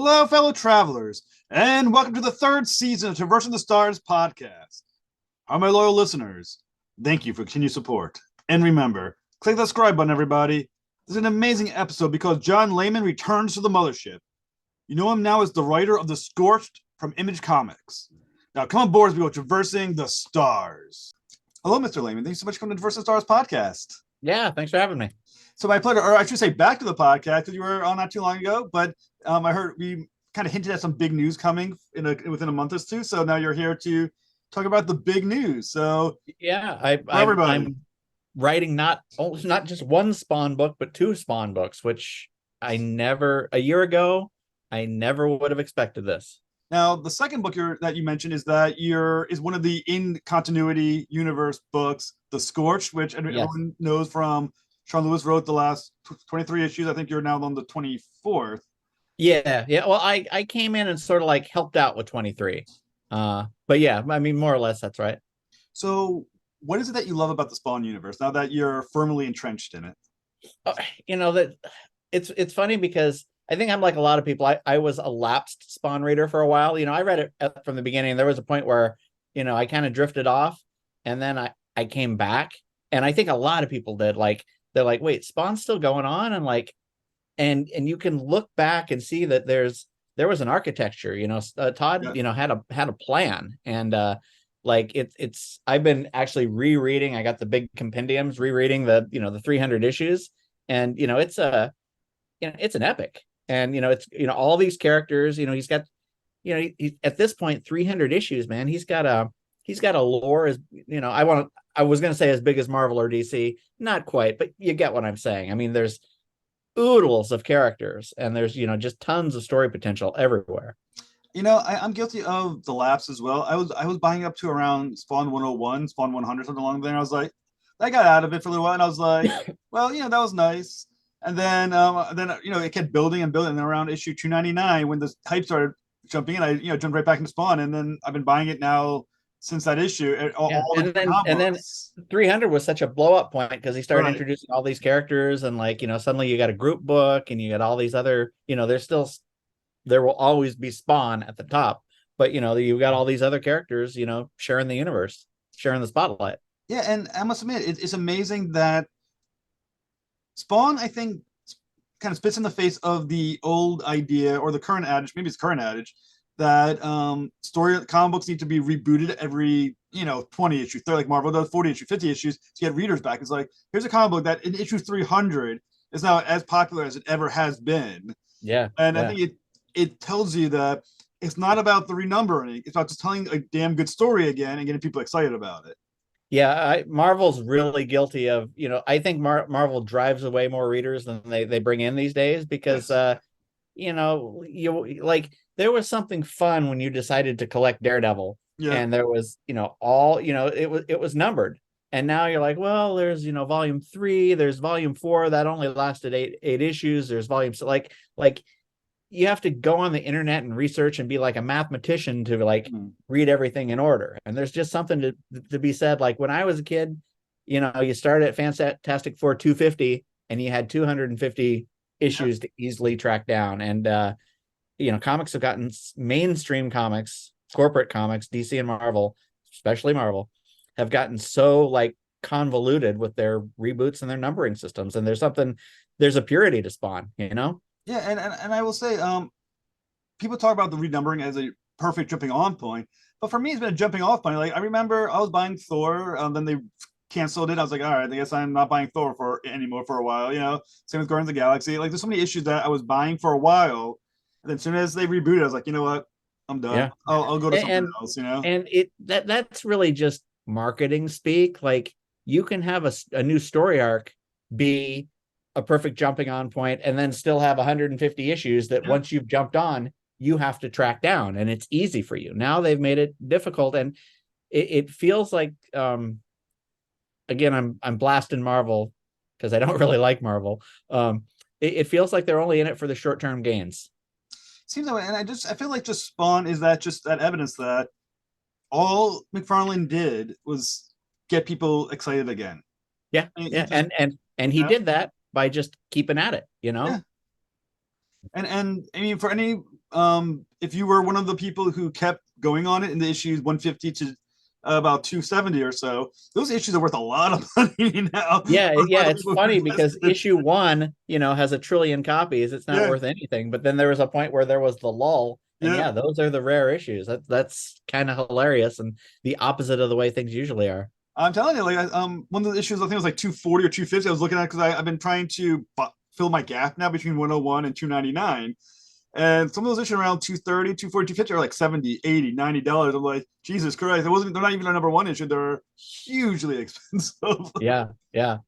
Hello, fellow travelers, and welcome to the third season of Traversing the Stars podcast. All my loyal listeners, thank you for continued support. And remember, click the subscribe button, everybody. This is an amazing episode because John Layman returns to the mothership. You know him now as the writer of the Scorched from Image Comics. Now, come on board as we go traversing the stars. Hello, Mr. Layman. Thanks so much for coming to Traversing the Stars podcast. Yeah, thanks for having me. So my pleasure, or I should say back to the podcast because you were on not too long ago, but I heard we kind of hinted at some big news coming within a month or two. So now you're here to talk about the big news. So yeah, I'm writing not just one Spawn book, but two Spawn books, which a year ago, I never would have expected this. Now, the second book that you mentioned is one of the in continuity universe books, The Scorched, which everyone knows from Sean Lewis wrote the last 23 issues. I think you're now on the 24th. Yeah. Well, I came in and sort of like helped out with 23. But yeah, I mean, more or less, that's right. So what is it that you love about the Spawn universe now that you're firmly entrenched in it? That it's funny because I think I'm like a lot of people. I was a lapsed Spawn reader for a while. I read it from the beginning. There was a point where, I kind of drifted off, and then I came back. And I think a lot of people did. Like, they're like, wait, Spawn's still going on? And like, and you can look back and see that there was an architecture, Todd, had a plan. And I've been actually rereading. I got the big compendiums, rereading the 300 issues. And, it's an epic. And, it's, all these characters, he's got, at this point, 300 issues, man, he's got a lore as, I was going to say as big as Marvel or DC, not quite, but you get what I'm saying. I mean, there's oodles of characters and there's, just tons of story potential everywhere. I'm guilty of the lapse as well. I was buying up to around Spawn 101, Spawn 100, something along there. And I was like, I got out of it for a little while and I was like, well, that was nice. And then it kept building and building. And then around issue 299, when the hype started jumping in, I jumped right back into Spawn, and then I've been buying it now since that issue. And then 300 was such a blow up point because he started introducing all these characters, and suddenly you got a group book, and you got all these other. There will always be Spawn at the top, but you got all these other characters, sharing the universe, sharing the spotlight. Yeah, and I must admit, it's amazing that Spawn, I think, kind of spits in the face of the old idea or the current adage, maybe it's current adage, that comic books need to be rebooted every 20 issues, like Marvel does, 40 issues, 50 issues to get readers back. It's like, here's a comic book that in issue 300 is now as popular as it ever has been. I think it tells you that it's not about the renumbering, it's about just telling a damn good story again and getting people excited about it. Yeah, Marvel's really guilty of, I think Marvel drives away more readers than they bring in these days because, there was something fun when you decided to collect Daredevil, and there was, it was numbered, and now you're like, well, there's, volume 3, there's volume 4 that only lasted eight issues, there's volume, so like you have to go on the internet and research and be like a mathematician to read everything in order. And there's just something to be said. Like when I was a kid, you started at Fantastic Four 250 and you had 250 issues to easily track down. And, comics have gotten mainstream comics, corporate comics, DC and Marvel, especially Marvel, have gotten so convoluted with their reboots and their numbering systems. And there's a purity to Spawn, Yeah, and I will say, people talk about the renumbering as a perfect jumping on point, but for me, it's been a jumping off point. Like I remember, I was buying Thor, then they canceled it. I was like, all right, I guess I'm not buying Thor anymore for a while. Same with Guardians of the Galaxy. Like, there's so many issues that I was buying for a while, and then as soon as they rebooted, I was like, you know what, I'm done. Yeah. I'll go to something else. And that's really just marketing speak. Like, you can have a new story arc be a perfect jumping on point and then still have 150 issues that once you've jumped on, you have to track down, and it's easy for you. Now they've made it difficult, and it feels like, again, I'm blasting Marvel because I don't really like Marvel. It feels like they're only in it for the short-term gains. Seems that way, and I feel like just Spawn is just that evidence that all McFarlane did was get people excited again. Yeah, and he did that by just keeping at it, Yeah. And I mean, for any if you were one of the people who kept going on it in the issues 150 to about 270 or so, those issues are worth a lot of money now. Yeah, The it's people who funny because invested. issue one, has a trillion copies. It's not Yeah, worth anything. But then there was a point where there was the lull, and yeah. yeah, those are the rare issues. That's kind of hilarious and the opposite of the way things usually are. I'm telling you, like, one of the issues I think it was like 240 or 250. I was looking at because I've been trying to fill my gap now between 101 and 299. And some of those issues around 230, 240, 250 are like 70, 80, $90. I'm like, Jesus Christ, they're not even a number one issue. They're hugely expensive. Yeah. Kind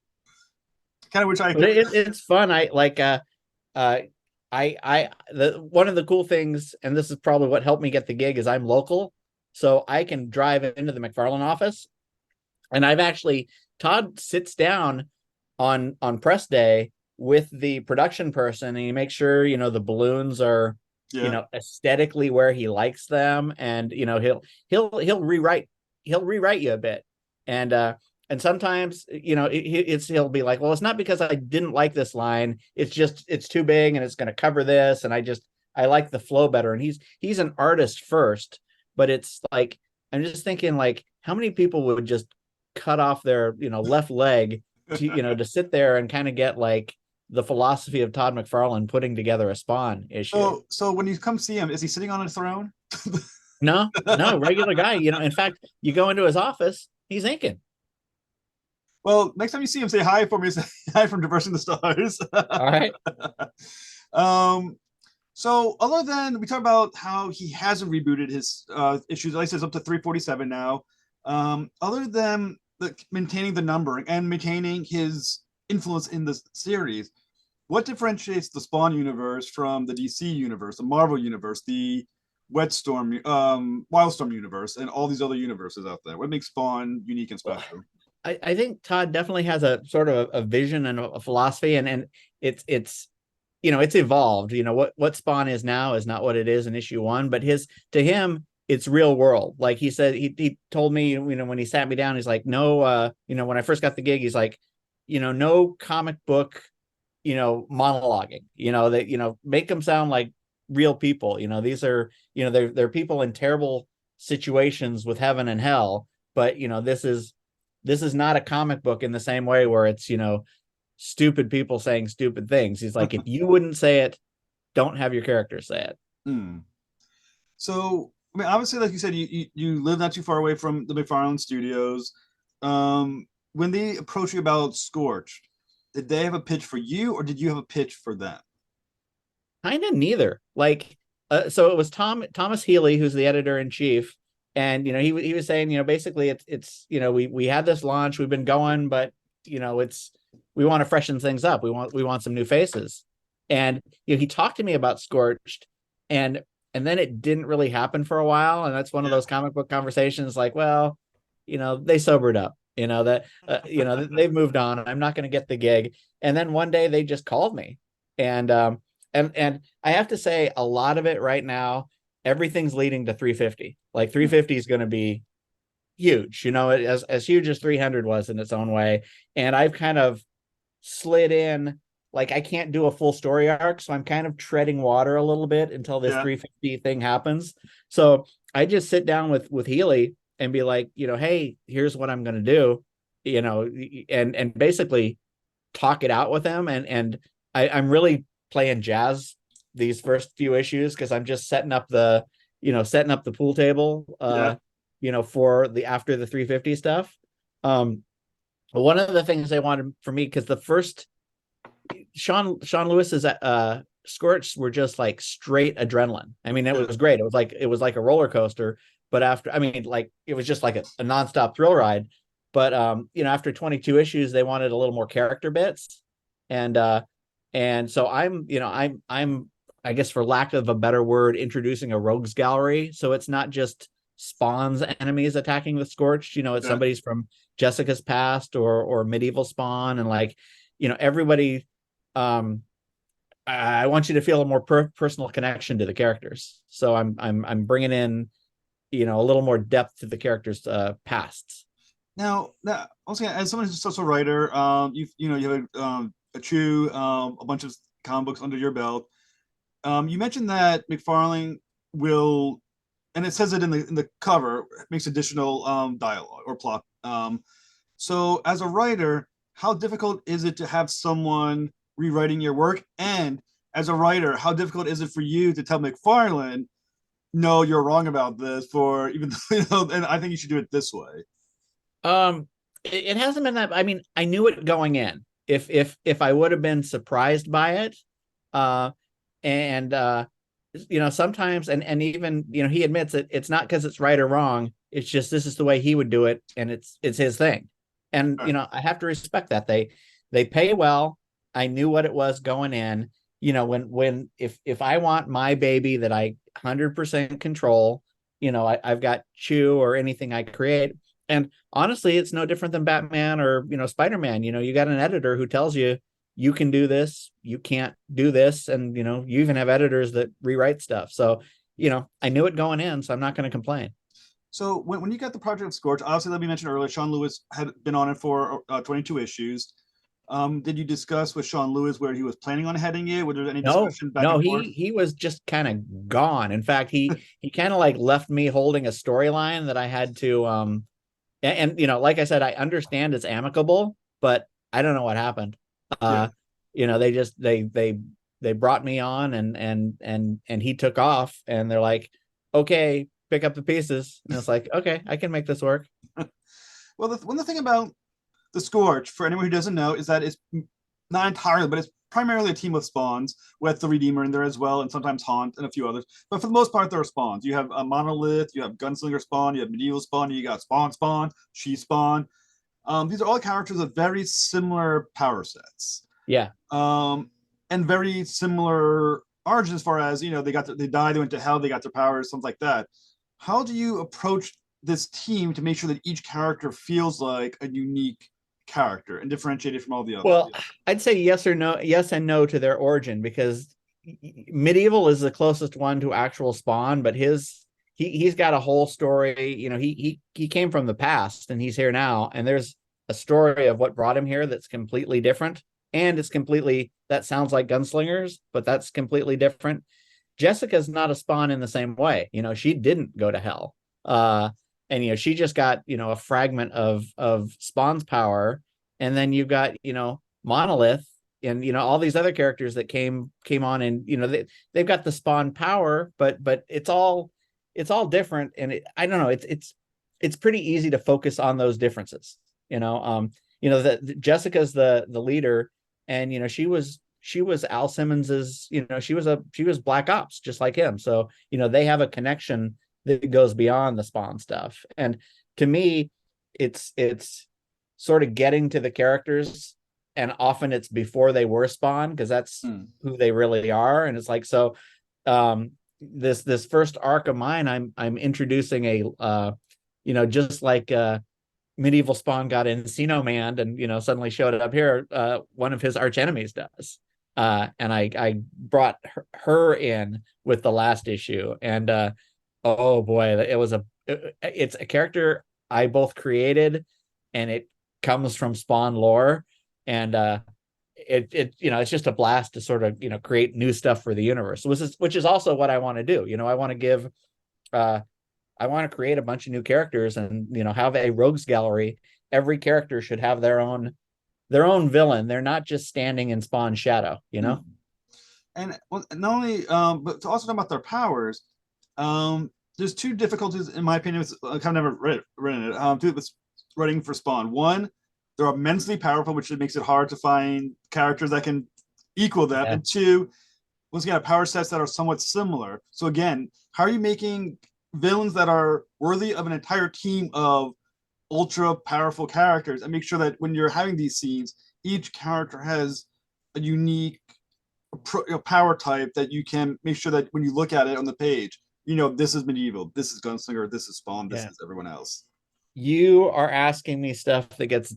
of wish I But could. it's fun. I like uh I the one of the cool things, and this is probably what helped me get the gig, is I'm local, so I can drive into the McFarlane office. And I've actually Todd sits down on press day with the production person, and he makes sure the balloons are Yeah. aesthetically where he likes them, and he'll rewrite you a bit, and sometimes he'll be like, well, it's not because I didn't like this line, it's just it's too big and it's going to cover this, and I like the flow better. And he's an artist first, but it's like I'm just thinking, like, how many people would just cut off their left leg to sit there and kind of get like the philosophy of Todd McFarlane putting together a Spawn issue. So when you come see him, is he sitting on a throne? No, regular guy. In fact, you go into his office, he's inking. Well, next time you see him, say hi for me. Say hi from Traversing the Stars. All right. um, so other than we talk about how he hasn't rebooted his issues, like I said, up to 347 now. Other than maintaining the numbering and maintaining his influence in the series, what differentiates the Spawn universe from the DC universe, the Marvel universe, the Wildstorm universe, and all these other universes out there? What makes Spawn unique and Well, special? I think Todd definitely has a sort of a vision and a philosophy, and it's it's evolved. What Spawn is now is not what it is in issue one, but to him it's real world. Like he said, he told me, when he sat me down, he's like, no, when I first got the gig, he's like, no comic book, monologuing, that, make them sound like real people. These are, they're people in terrible situations with heaven and hell, but this is not a comic book in the same way where it's, stupid people saying stupid things. He's like, if you wouldn't say it, don't have your character say it. Hmm. So, I mean, obviously, like you said, you live not too far away from the McFarlane Studios. When they approached you about Scorched, did they have a pitch for you, or did you have a pitch for them? Kind of neither. Like, so it was Thomas Healy, who's the editor in chief, and he was saying, basically it's we had this launch, we've been going, but it's we want to freshen things up. We want some new faces, and he talked to me about Scorched, and then it didn't really happen for a while, and that's one of Yeah. those comic book conversations. Like, well, they sobered up. That they've moved on. I'm not going to get the gig. And then one day they just called me, and and I have to say, a lot of it right now, everything's leading to 350. Like 350 is going to be huge, as huge as 300 was in its own way. And I've kind of slid in, like, I can't do a full story arc, so I'm kind of treading water a little bit until this Yeah. 350 thing happens. So I just sit down with Healy and be like, hey, here's what I'm going to do, and basically talk it out with him. And I'm really playing jazz these first few issues because I'm just setting up the pool table, Yeah. for the after the 350 stuff. One of the things they wanted for me, because the first Sean Lewis's Scorch were just like straight adrenaline. I mean, it Yeah. was great. It was like a roller coaster. But after, I mean, like, it was just like a nonstop thrill ride. But after 22 issues, they wanted a little more character bits, and so I'm I guess, for lack of a better word, introducing a rogues gallery. So it's not just Spawn's enemies attacking the Scorched. It's Yeah. somebody's from Jessica's past or medieval Spawn, and like, everybody. I want you to feel a more personal connection to the characters. So I'm bringing in a little more depth to the characters' pasts. Now, also, as someone who's also a writer, you have a true a bunch of comic books under your belt. You mentioned that McFarlane will, and it says it in the cover, makes additional dialogue or plot. So as a writer, how difficult is it to have someone rewriting your work? And as a writer, how difficult is it for you to tell McFarlane, no, you're wrong about this, for even though, and I think you should do it this way. It hasn't been that. I mean, I knew it going in. If I would have been surprised by it, uh, and sometimes, and even he admits it. It's not because it's right or wrong. It's just this is the way he would do it, and it's his thing. And Sure. I have to respect that. They pay well. I knew what it was going in. When if I want my baby that I 100% control, I've got Chew or anything I create. And honestly, it's no different than Batman or Spider-Man. You got an editor who tells you you can do this, you can't do this, and you even have editors that rewrite stuff. So I knew it going in, so I'm not going to complain. So when you got the project of Scorch, obviously, that we mentioned earlier, Sean Lewis had been on it for 22 issues. Did you discuss with Sean Lewis where he was planning on heading it? Was there any No, discussion back no, and forth? he was just kind of gone. In fact, he kind of like left me holding a storyline that I had to like I said, I understand it's amicable, but I don't know what happened. Yeah. They just they brought me on, and he took off, and they're like, okay, pick up the pieces. And it's like, okay, I can make this work. Well, the thing about the Scorch, for anyone who doesn't know, is that it's not entirely, but it's primarily a team of spawns with the Redeemer in there as well, and sometimes Haunt and a few others. But for the most part, there are spawns. You have a Monolith, you have Gunslinger Spawn, you have Medieval Spawn, you got Spawn, She Spawn. These are all characters with very similar power sets. Yeah. And very similar origins as far as, they died, they went to hell, they got their powers, something like that. How do you approach this team to make sure that each character feels like a unique character and differentiated from all the others? Well, I'd say yes or no, yes and no to their origin, because Medieval is the closest one to actual Spawn, but he's got a whole story. He came from the past and he's here now, and there's a story of what brought him here that's completely different, and it's completely that sounds like Gunslingers, but that's completely different. Jessica's not a Spawn in the same way. She didn't go to hell. And she just got a fragment of Spawn's power, and then you've got Monolith and all these other characters that came on, and they've got the Spawn power, but it's all different, and I don't know, it's pretty easy to focus on those differences. That Jessica's the leader, and she was Al Simmons's, she was Black Ops just like him, so they have a connection that goes beyond the Spawn stuff. And to me, it's sort of getting to the characters, and often it's before they were Spawn, because that's who they really are. And it's like, so this first arc of mine, I'm introducing a just like Medieval Spawn got Encino Man and suddenly showed up here, one of his arch enemies does. And I brought her in with the last issue, and oh boy, it's a character I both created, and it comes from Spawn lore, and it's just a blast to sort of create new stuff for the universe, which is also what I want to do. I want to give I want to create a bunch of new characters, and have a rogues gallery. Every character should have their own villain. They're not just standing in Spawn's shadow. And well, not only, but to also talk about their powers. There's two difficulties, in my opinion. I've kind of never written it. With writing for Spawn. One, they're immensely powerful, which makes it hard to find characters that can equal them. Yeah. And two, once again, power sets that are somewhat similar. So again, how are you making villains that are worthy of an entire team of ultra powerful characters, and make sure that when you're having these scenes, each character has a unique power type that you can make sure that when you look at it on the page, this is Medieval, this is Gunslinger, this is Spawn, this is everyone else. You are asking me stuff that gets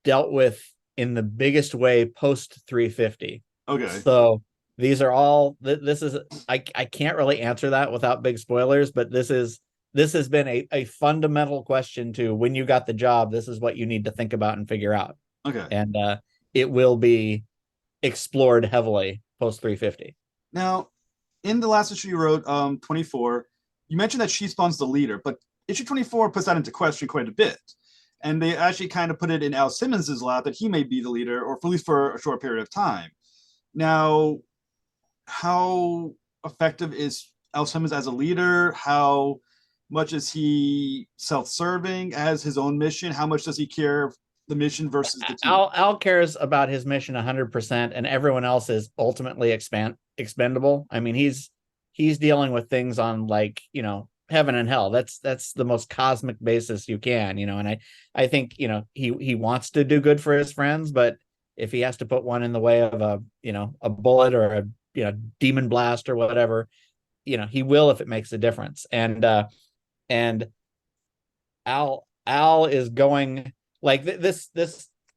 dealt with in the biggest way post 350. Okay. So these are all, this is, I can't really answer that without big spoilers, but this has been a fundamental question to when you got the job. This is what you need to think about and figure out. Okay. And it will be explored heavily post 350. Now, in the last issue you wrote, 24, you mentioned that she spawns the leader, but issue 24 puts that into question quite a bit. And they actually kind of put it in Al Simmons's lap that he may be the leader, or at least for a short period of time. Now, how effective is Al Simmons as a leader? How much is he self-serving as his own mission? How much does he care the mission versus the team? Al cares about his mission 100%, and everyone else is ultimately expendable. I mean, he's dealing with things on, like, heaven and hell. That's the most cosmic basis you can, and I think, he wants to do good for his friends, but if he has to put one in the way of a bullet or a demon blast or whatever, he will if it makes a difference. And Al is going, like, this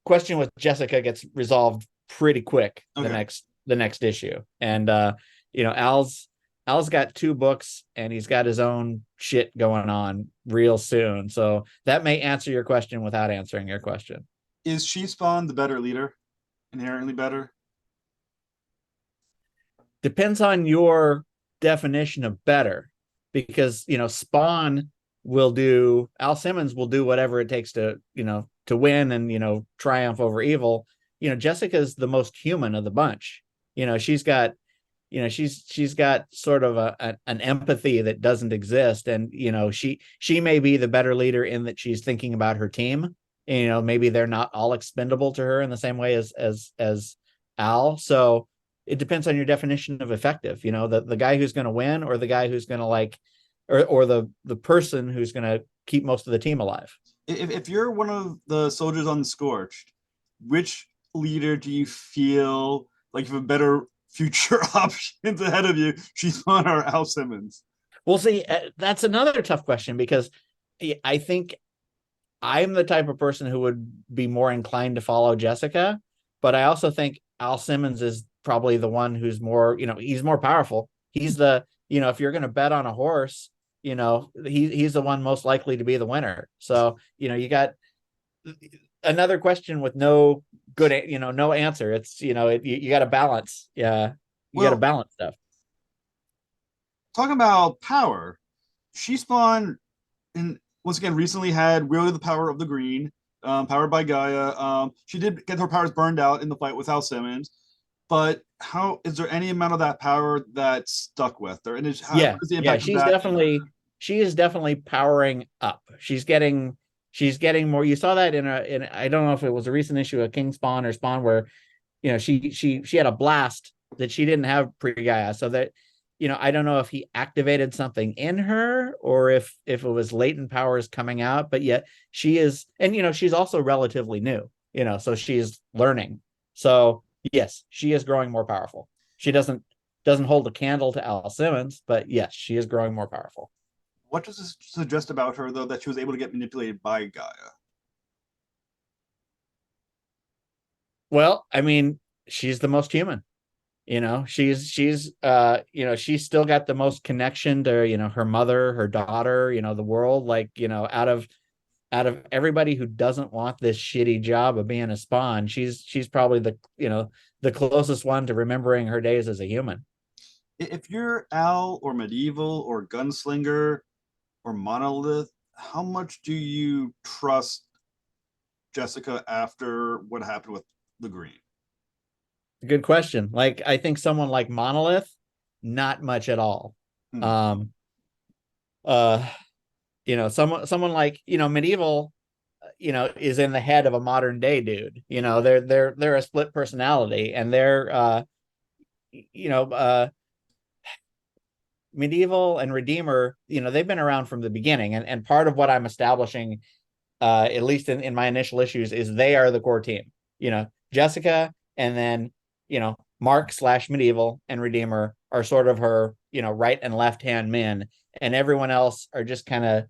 question with Jessica gets resolved pretty quick. Okay. the next issue. And Al's got 2 books, and he's got his own shit going on real soon. So that may answer your question without answering your question. Is She Spawn the better leader? Inherently better? Depends on your definition of better, because Spawn will do, Al Simmons will do whatever it takes to win and triumph over evil. Jessica's the most human of the bunch. She's got she's got sort of an empathy that doesn't exist, and she may be the better leader in that she's thinking about her team. Maybe they're not all expendable to her in the same way as Al. So it depends on your definition of effective. The guy who's going to win, or the guy who's going to or the person who's going to keep most of the team alive. If you're one of the soldiers on the Scorched, which leader do you feel like you have a better future options ahead of you, She Spawn or Al Simmons? Well, see, that's another tough question, because I think I'm the type of person who would be more inclined to follow Jessica, but I also think Al Simmons is probably the one who's more, he's more powerful. He's the, if you're going to bet on a horse, he's the one most likely to be the winner. So, you got another question with no good, no answer. It's, you got to balance. Yeah. You got to balance stuff. Talking about power, She Spawn, once again, recently had wielded the power of the green, powered by Gaia. She did get her powers burned out in the fight with Al Simmons, but how is there any amount of that power that stuck with her? And she is definitely powering up. She's getting more. You saw that in I don't know if it was a recent issue of King Spawn or Spawn, where she had a blast that she didn't have pre-Gaia, so that I don't know if he activated something in her, or if it was latent powers coming out, but yet she is, and she's also relatively new, so she's learning. So yes, she is growing more powerful. She doesn't hold a candle to Al Simmons, but yes, she is growing more powerful. What does this suggest about her, though, that she was able to get manipulated by Gaia? Well, I mean, she's the most human. She's she's still got the most connection to her mother, her daughter, the world. Like, out of everybody who doesn't want this shitty job of being a Spawn, she's probably the closest one to remembering her days as a human. If you're Al or Medieval or Gunslinger or Monolith, how much do you trust Jessica after what happened with the green? Good question. Like, I think someone like Monolith, not much at all. Someone like, Medieval, is in the head of a modern day dude. They're a split personality, and they're Medieval and Redeemer, they've been around from the beginning, and part of what I'm establishing, at least in my initial issues, is they are the core team. Jessica, and then Mark / Medieval and Redeemer are sort of her right and left hand men, and everyone else are just kind of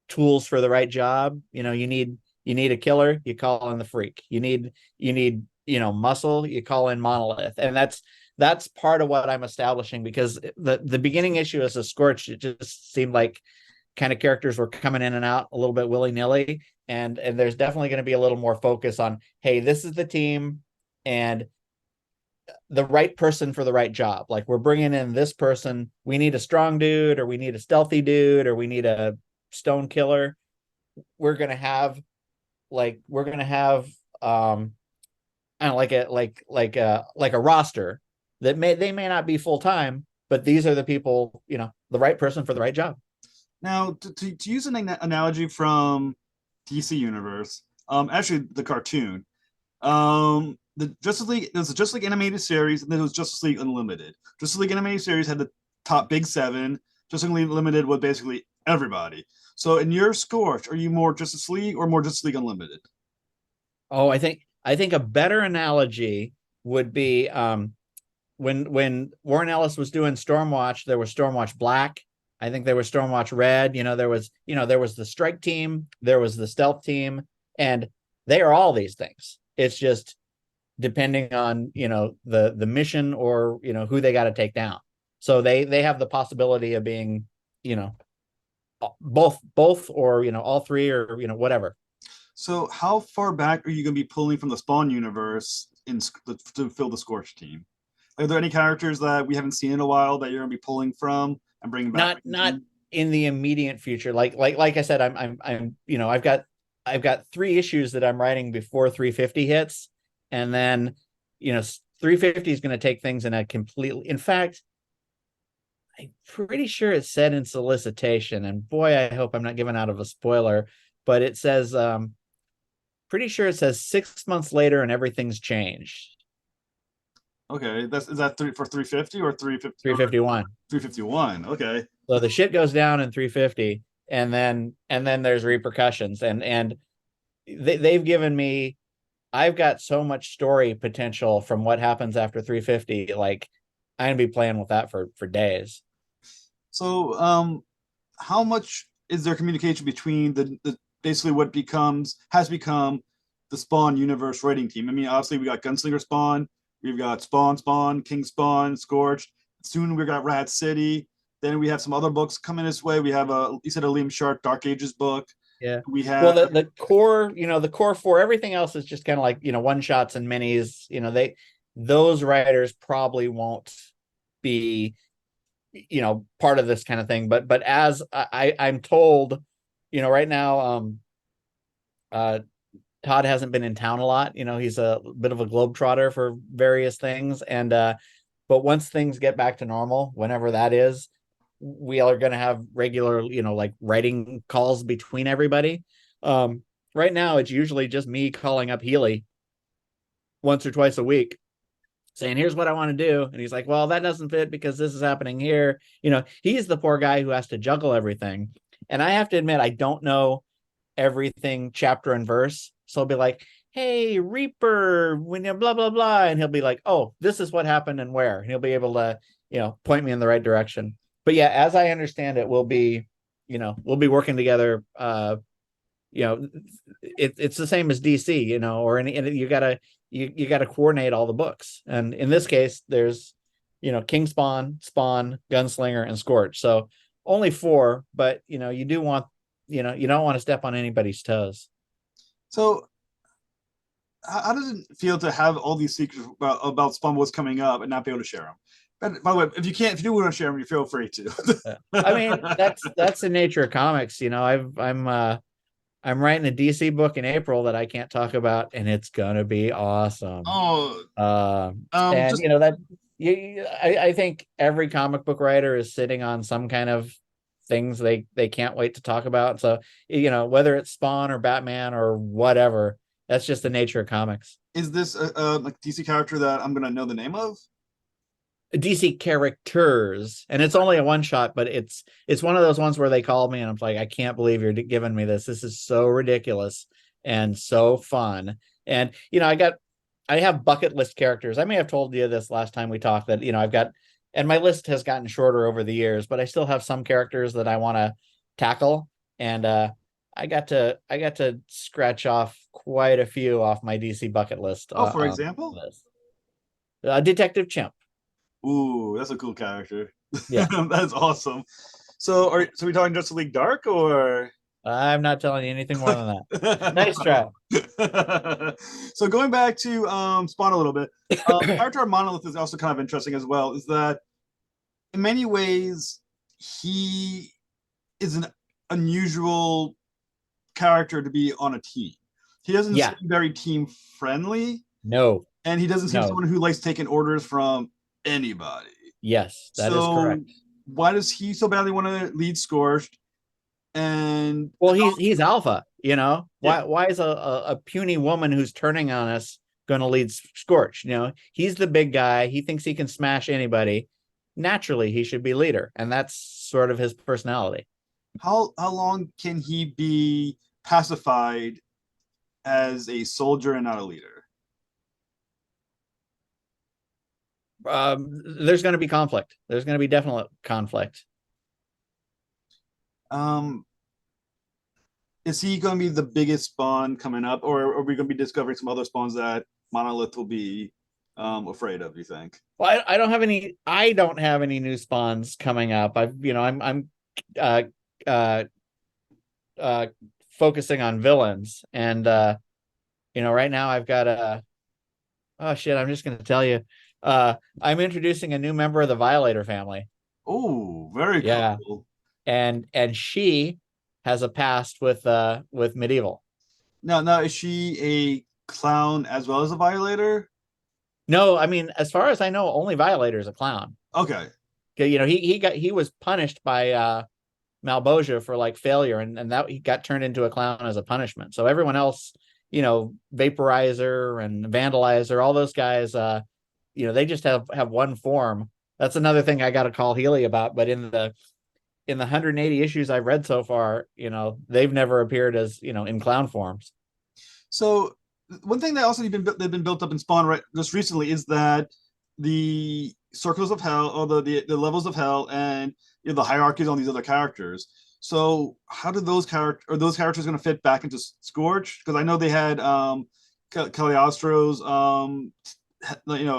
tools for the right job. You need a killer, you call in the Freak. You need muscle, you call in Monolith. And that's part of what I'm establishing, because the beginning issue as a Scorched, it just seemed like kind of characters were coming in and out a little bit willy-nilly, and there's definitely going to be a little more focus on, hey, this is the team, and the right person for the right job. Like we're bringing in this person. We need a strong dude, or we need a stealthy dude, or we need a stone killer. We're gonna have we're gonna have I don't know, like a roster that they may not be full time, but these are the people, the right person for the right job. Now, to use an analogy from DC Universe, actually the cartoon, the Justice League, there's a Justice League animated series, and then there was Justice League Unlimited. Justice League animated series had the top big seven. Justice League Unlimited was basically everybody. So in your Scorch, are you more Justice League or more Justice League Unlimited? Oh, I think a better analogy would be when Warren Ellis was doing Stormwatch, there was Stormwatch Black. I think there was Stormwatch Red. There was the strike team, there was the stealth team, and they are all these things. It's just depending on the mission, or who they got to take down. So they have the possibility of being you know both, or all three, or whatever. So how far back are you going to be pulling from the Spawn universe to fill the Scorch team? Are there any characters that we haven't seen in a while that you're going to be pulling from and bringing back? Not in the immediate future. Like I said, I'm I've got 3 issues that I'm writing before 350 hits, and then 350 is going to take things in a completely. In fact, I'm pretty sure it said in solicitation, and boy, I hope I'm not giving out of a spoiler, but it says pretty sure it says 6 months later and everything's changed. Okay, is that for 350 or 350? 351. 351. Okay. So the shit goes down in 350, and then there's repercussions, and they've given me. I've got so much story potential from what happens after 350. Like I'm gonna be playing with that for days. So, how much is there communication between the basically what has become the Spawn universe writing team? I mean, obviously we got Gunslinger Spawn, we've got Spawn, King Spawn, Scorched. Soon we got Rat City. Then we have some other books coming this way. We have you said a Liam Sharp Dark Ages book. Yeah. We Well, have the core, the core four, everything else is just kind of like, one shots and minis. Those writers probably won't be, part of this kind of thing. But as I'm told, right now, uh, Todd hasn't been in town a lot. He's a bit of a globetrotter for various things. And, but once things get back to normal, whenever that is, we are going to have regular, like writing calls between everybody. Right now, it's usually just me calling up Healy once or twice a week saying, here's what I want to do. And he's like, well, that doesn't fit because this is happening here. He's the poor guy who has to juggle everything. And I have to admit, I don't know everything chapter and verse. So I'll be like, hey, Reaper, when you blah, blah, blah. And he'll be like, oh, this is what happened and where. And he'll be able to, point me in the right direction. But yeah, as I understand it, we'll be working together. It's the same as DC, or any, and you gotta coordinate all the books. And in this case, there's, King Spawn, Gunslinger, and Scorch. So only 4, but you do want, you don't want to step on anybody's toes. So how does it feel to have all these secrets about Spawn what's coming up and not be able to share them? But by the way, if you do want to share them, you feel free to. I mean, that's the nature of comics. I'm writing a DC book in April that I can't talk about, and it's gonna be awesome. Oh, And just that I think every comic book writer is sitting on some kind of things they can't wait to talk about. So whether it's Spawn or Batman or whatever, that's just the nature of comics. is this a like DC character that I'm gonna know the name of? DC characters, and it's only a one shot, but it's one of those ones where they called me and I'm like, I can't believe you're giving me this. This is so ridiculous and so fun. And I have bucket list characters. I may have told you this last time we talked that I've got, and my list has gotten shorter over the years, but I still have some characters that I want to tackle. And I got to scratch off quite a few off my DC bucket list. Oh, for example, Detective Chimp. Ooh, that's a cool character. Yeah. That's awesome. So, so we talking Justice League Dark or? I'm not telling you anything more than that. No Nice try. problem. So going back to Spawn a little bit, character of Monolith is also kind of interesting as well. Is that in many ways he is an unusual character to be on a team. He doesn't Yeah. seem very team friendly, No. and he doesn't seem No. someone who likes taking orders from anybody. Yes, that is So correct. why does he so badly want to lead Scorched? And Well, he's alpha, yeah, Why is a puny woman who's turning on us going to lead Scorch? He's the big guy. He thinks he can smash anybody. Naturally, he should be leader, and that's sort of his personality. how long can he be pacified as a soldier and not a leader? There's going to be conflict. There's going to be definite conflict. Um, is he going to be the biggest spawn coming up, or are we going to be discovering some other spawns that Monolith will be afraid of? You think? Well, I don't have any. I don't have any new spawns coming up. I'm uh, uh, uh, focusing on villains, and right now I've got a. Oh shit! I'm just going to tell you. I'm introducing a new member of the Violator family. Oh, very Yeah, cool. and she has a past with medieval. Now, is she a clown as well as a violator? No, I mean, as far as I know, only Violator is a clown. Okay. He was punished by Malbosia for like failure, and that he got turned into a clown as a punishment. So everyone else, Vaporizer and Vandalizer, all those guys, they just have one form. That's another thing I got to call Healy about. But in the 180 issues I've read so far, they've never appeared as in clown forms. So one thing that also they've been built up in Spawn right just recently is that the circles of hell, or the levels of hell, and the hierarchies on these other characters. So how do those characters going to fit back into Scorch? Because I know they had Cagliostro's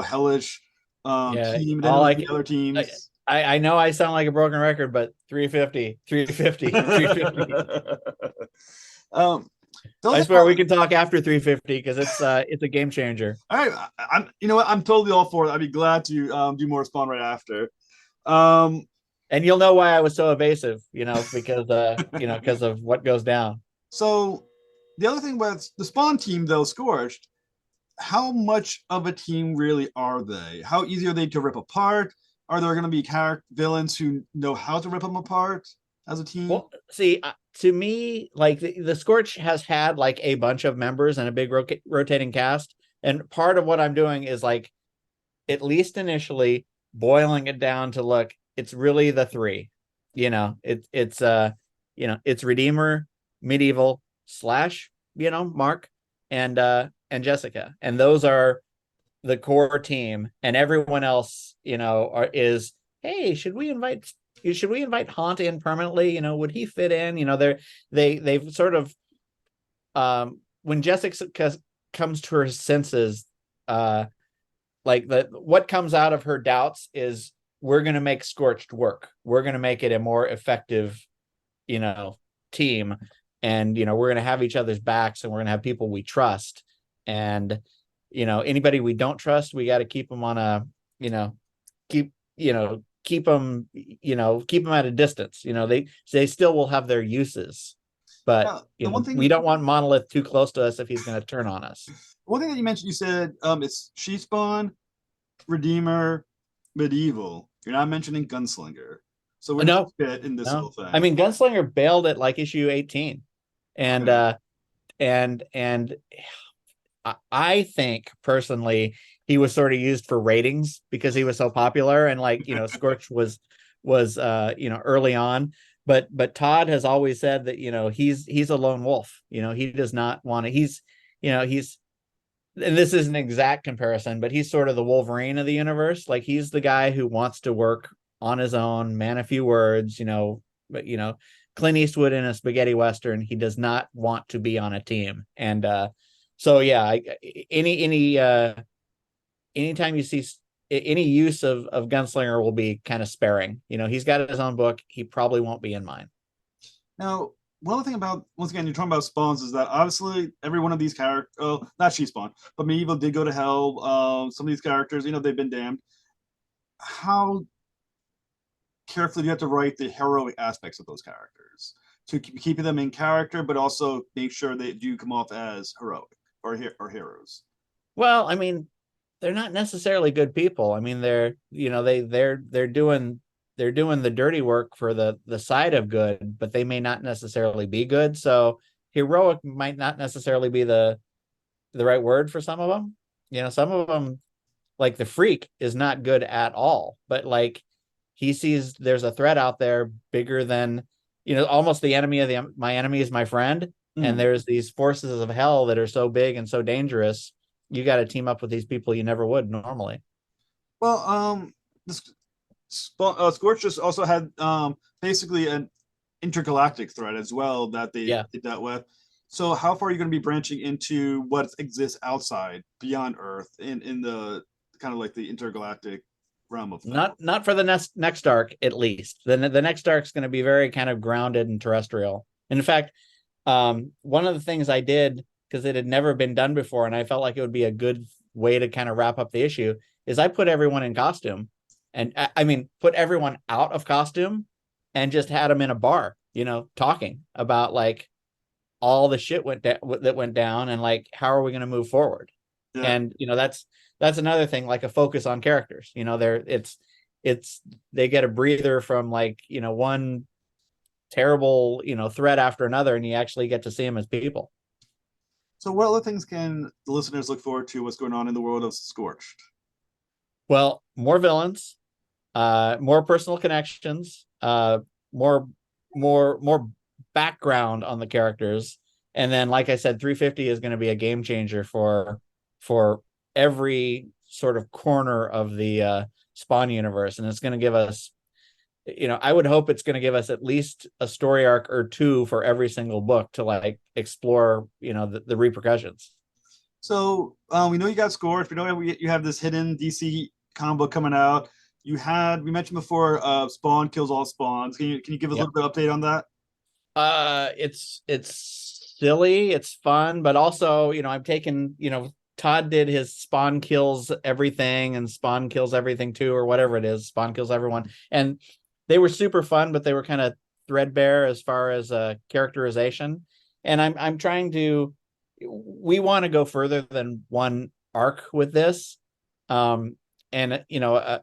hellish Yeah, team, and then all the other I, teams. I know I sound like a broken record, but 350, 350, 350. um, those I are swear we can talk after 350 because it's a game changer. all right. I'm you know what, I'm totally all for it. I'd be glad to do more Spawn right after. Um, And you'll know why I was so evasive, because of what goes down. so the other thing with the Spawn team, though, Scorched, how much of a team really are they? How easy are they to rip apart? Are there going to be character villains who know how to rip them apart as a team? Well, see, to me, like the Scorch has had like a bunch of members and a big rotating cast, and part of what I'm doing is like, at least initially, boiling it down to look, it's really the three. It's Redeemer, Medieval, Slash, Mark, and Jessica. And those are the core team, and everyone else, is, hey, should we invite Haunt in permanently? Would he fit in? They've sort of, when Jessica comes to her senses, like what comes out of her doubts is, we're going to make Scorched work. We're going to make it a more effective, team. And, we're going to have each other's backs, and we're going to have people we trust. And, anybody we don't trust, we got to keep them on a, keep, keep them, keep them at a distance. They still will have their uses, but, The one thing we don't want Monolith too close to us if he's going to turn on us. one thing that you mentioned, you said it's She Spawn, Redeemer, Medieval. You're not mentioning Gunslinger. So where does No, it fit in this no. whole thing? I mean, Gunslinger bailed at like issue 18. And Okay. and I think personally he was sort of used for ratings because he was so popular, and like, Scorch was early on, but Todd has always said that, he's a lone wolf. He does not want to, he's and this is an exact comparison, but he's sort of the Wolverine of the universe. Like, he's the guy who wants to work on his own, man a few words, but Clint Eastwood in a spaghetti western, he does not want to be on a team. And so yeah, anytime you see any use of Gunslinger will be kind of sparing. He's got his own book. He probably won't be in mine. Now, one other thing about, once again, you're talking about spawns, is that obviously every one of these characters, oh, not she spawn, but medieval did go to hell. Some of these characters, they've been damned. How carefully do you have to write the heroic aspects of those characters to keep them in character, but also make sure they do come off as heroic or heroes? Well, I mean, they're not necessarily good people. I mean, they're doing the dirty work for the side of good, but they may not necessarily be good. So heroic might not necessarily be the right word for some of them. Some of them, like the freak, is not good at all, but like he sees there's a threat out there bigger than, almost the enemy of my enemy is my friend. And there's these forces of hell that are so big and so dangerous. You got to team up with these people you never would normally. Well, this Scorched just also had basically an intergalactic threat as well that they dealt with. So how far are you going to be branching into what exists outside, beyond Earth, in the kind of like the intergalactic realm of things? Not for the next arc, at least. The next arc is going to be very kind of grounded and terrestrial. And in fact, one of the things I did, because it had never been done before, and I felt like it would be a good way to kind of wrap up the issue, is I put everyone in costume, and I mean, put everyone out of costume and just had them in a bar, talking about like all the shit that went down, and like, how are we going to move forward? Yeah. And that's another thing, like a focus on characters. They get a breather from like, one terrible, threat after another, and you actually get to see them as people. So what other things can the listeners look forward to, what's going on in the world of Scorched? Well, more villains, more personal connections, more background on the characters. And then, like I said, 350 is going to be a game changer for every sort of corner of the Spawn universe. And it's going to give us, I would hope it's going to give us at least a story arc or two for every single book to like explore, the repercussions. So we know you got Scorched. We know you have this hidden DC comic book coming out. We mentioned before, Spawn kills all spawns. Can you give us a little bit of update on that? It's silly, it's fun, but also, I'm taking, Todd did his Spawn kills everything and Spawn kills everything too, or whatever it is. Spawn kills everyone. And they were super fun, but they were kind of threadbare as far as characterization. And I'm trying to, we want to go further than one arc with this. And a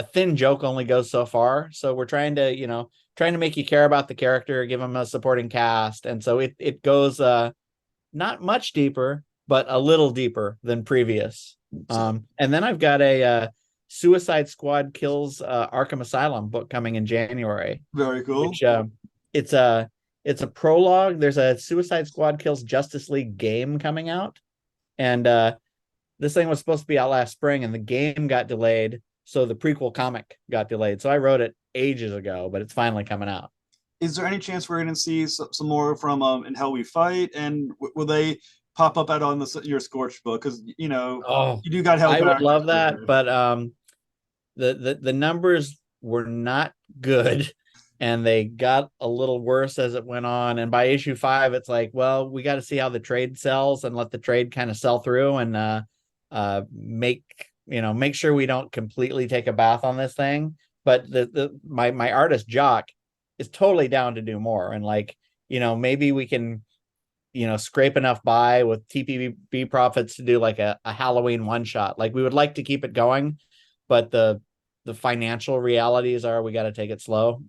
thin joke only goes so far. So we're trying to make you care about the character, give them a supporting cast. And so it goes not much deeper, but a little deeper than previous. And then I've got a Suicide Squad Kills Arkham Asylum book coming in January. Very cool. Which, it's a prologue. There's a Suicide Squad Kills Justice League game coming out. And this thing was supposed to be out last spring, and the game got delayed. So the prequel comic got delayed. So I wrote it ages ago, but it's finally coming out. Is there any chance we're going to see some more from In Hell We Fight? And will they pop up out on your Scorched book? Because, you do got Hell. I would love that, but the numbers were not good, and they got a little worse as it went on. And by issue 5, it's like, well, we got to see how the trade sells and let the trade kind of sell through and make sure we don't completely take a bath on this thing. But my artist Jock is totally down to do more, and like, maybe we can scrape enough by with TPB profits to do like a Halloween one shot. Like, we would like to keep it going, but the financial realities are we got to take it slow.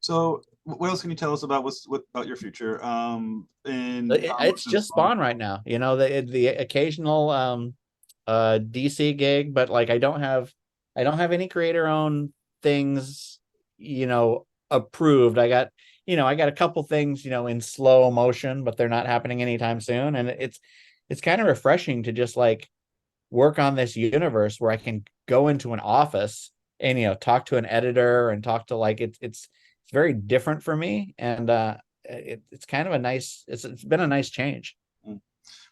So what else can you tell us about about your future? It's just Spawn right now. The occasional DC gig, but like I don't have any creator owned things, approved. I got a couple things, in slow motion, but they're not happening anytime soon. And it's kind of refreshing to just like work on this universe where I can go into an office and, talk to an editor and talk to like, it's very different for me. And it's kind of it's been a nice change. Well,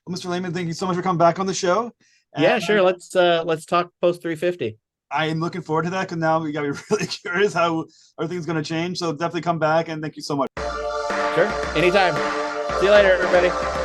Mr. Layman, thank you so much for coming back on the show. Yeah, sure. Let's talk post 350. I am looking forward to that, because now we got to be really curious how everything's going to change. So definitely come back, and thank you so much. Sure. Anytime. See you later, everybody.